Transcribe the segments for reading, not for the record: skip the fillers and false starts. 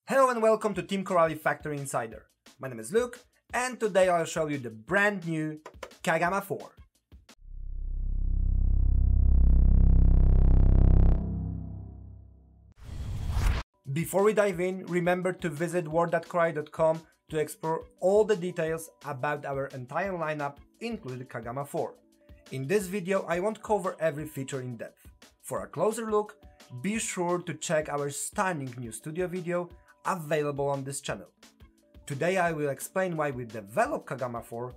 Hello and welcome to Team Corally Factory Insider. My name is Luke and today I'll show you the brand new Kagama 4. Before we dive in, remember to visit world.corally.com to explore all the details about our entire lineup, including Kagama 4. In this video, I won't cover every feature in depth. For a closer look, be sure to check our stunning new studio video available on this channel. Today I will explain why we developed Kagama 4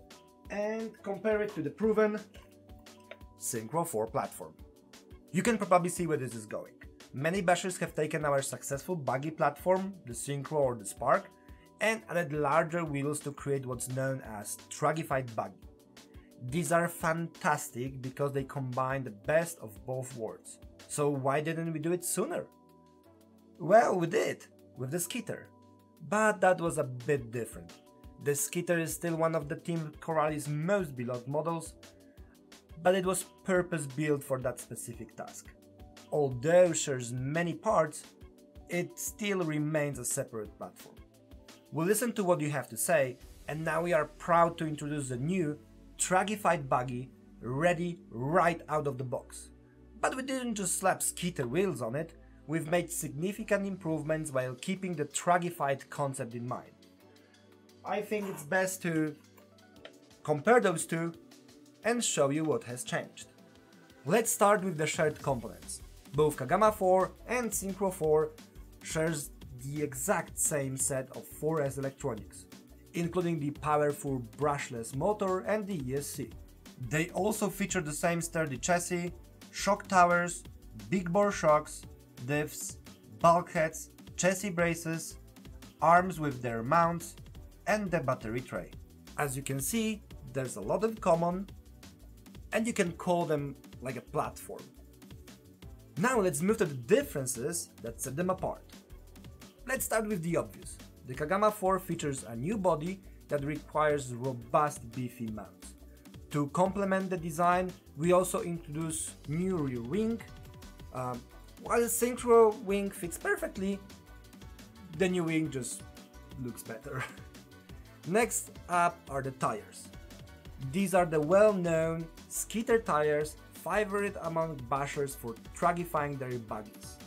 and compare it to the proven Synchro 4 platform. You can probably see where this is going. Many bashers have taken our successful buggy platform, the Synchro or the Spark, and added larger wheels to create what's known as Trugified Buggy. These are fantastic because they combine the best of both worlds. So why didn't we do it sooner? Well, we did, with the Skitter. But that was a bit different. The Skitter is still one of the Team Corally's most beloved models, but it was purpose-built for that specific task. Although it shares many parts, it still remains a separate platform. We'll listen to what you have to say, and now we are proud to introduce the new Trugified Buggy ready right out of the box. But we didn't just slap Skitter wheels on it, we've made significant improvements while keeping the Trugified concept in mind. I think it's best to compare those two and show you what has changed. Let's start with the shared components. Both Kagama 4 and Synchro 4 shares the exact same set of 4S electronics, including the powerful brushless motor and the ESC. They also feature the same sturdy chassis, shock towers, big bore shocks, diffs, bulkheads, chassis braces, arms with their mounts, and the battery tray. As you can see, there's a lot in common, and you can call them like a platform. Now let's move to the differences that set them apart. Let's start with the obvious. The Kagama 4 features a new body that requires robust beefy mounts. To complement the design, we also introduce new rear wing. While the Synchro wing fits perfectly, the new wing just looks better. Next up are the tires. These are the well-known Skitter tires, favorite among bashers for trugifying their buggies.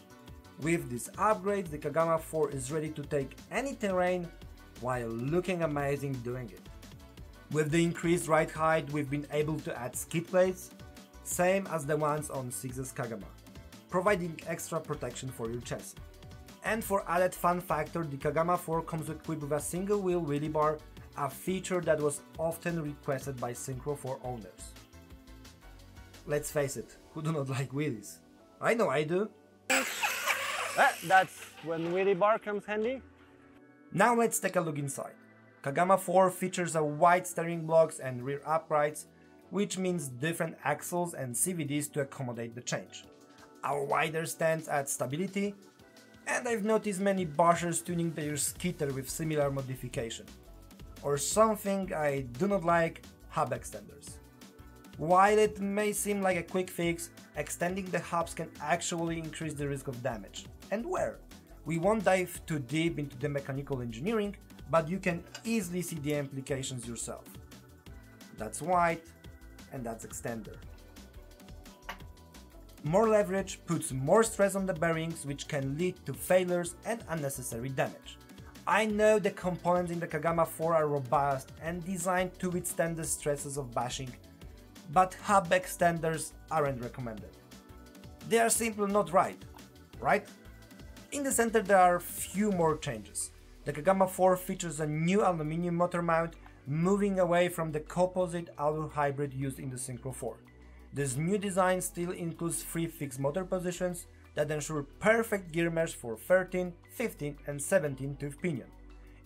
With these upgrades, the Kagama 4 is ready to take any terrain while looking amazing doing it. With the increased ride height, we've been able to add skid plates, same as the ones on 6's Kagama, providing extra protection for your chassis. And for added fun factor, the Kagama 4 comes equipped with a single wheel wheelie bar, a feature that was often requested by Synchro 4 owners. Let's face it, who do not like wheelies? I know I do. That's when wheelie bar comes handy. Now let's take a look inside. Kagama 4 features a wide steering blocks and rear uprights, which means different axles and CVDs to accommodate the change. A wider stance adds stability, and I've noticed many bashers tuning their Skitter with similar modification. Or something I do not like, hub extenders. While it may seem like a quick fix, extending the hubs can actually increase the risk of damage and wear. We won't dive too deep into the mechanical engineering, but you can easily see the implications yourself. That's white, and that's extender. More leverage puts more stress on the bearings, which can lead to failures and unnecessary damage. I know the components in the Kagama 4 are robust and designed to withstand the stresses of bashing, but hub extenders aren't recommended. They are simply not right? In the center there are few more changes. The Kagama 4 features a new aluminum motor mount, moving away from the composite alu hybrid used in the Synchro 4. This new design still includes 3 fixed motor positions that ensure perfect gear mesh for 13, 15 and 17 tooth pinion.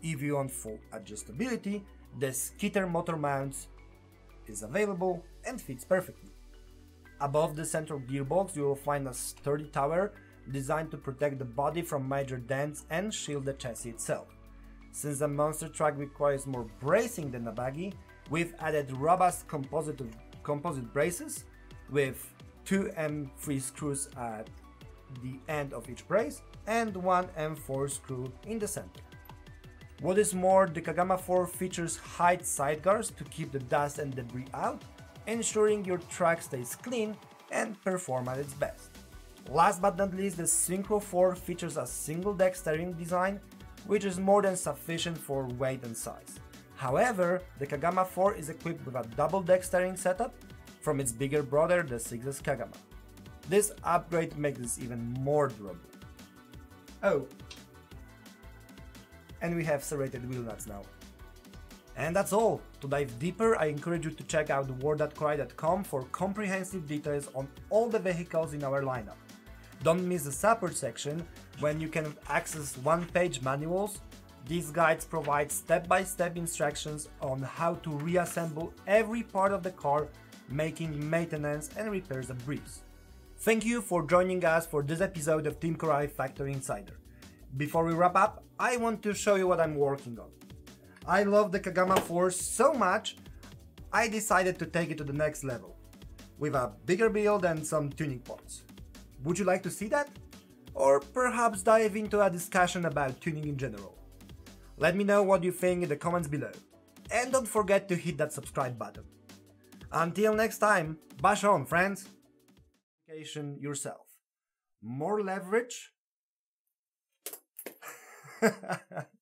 If you want full adjustability, the Skitter motor mounts is available and fits perfectly. Above the central gearbox you will find a sturdy tower designed to protect the body from major dents and shield the chassis itself. Since the monster truck requires more bracing than a buggy, we've added robust composite braces with 2 M3 screws at the end of each brace and one M4 screw in the center. What is more, the Kagama 4 features height sideguards to keep the dust and debris out, ensuring your track stays clean and perform at its best. Last but not least, the Synchro 4 features a single deck steering design, which is more than sufficient for weight and size. However, the Kagama 4 is equipped with a double deck steering setup from its bigger brother, the 6S Kagama. This upgrade makes this even more durable. Oh, and we have serrated wheel nuts now. And that's all. To dive deeper, I encourage you to check out war.cry.com for comprehensive details on all the vehicles in our lineup. Don't miss the support section, when you can access one-page manuals. These guides provide step-by-step instructions on how to reassemble every part of the car, making maintenance and repairs a breeze. Thank you for joining us for this episode of Team Korai Factory Insider. Before we wrap up, I want to show you what I'm working on. I love the Kagama 4 so much, I decided to take it to the next level, with a bigger build and some tuning parts. Would you like to see that? Or perhaps dive into a discussion about tuning in general? Let me know what you think in the comments below. And don't forget to hit that subscribe button. Until next time, bash on, friends! Yourself. More leverage?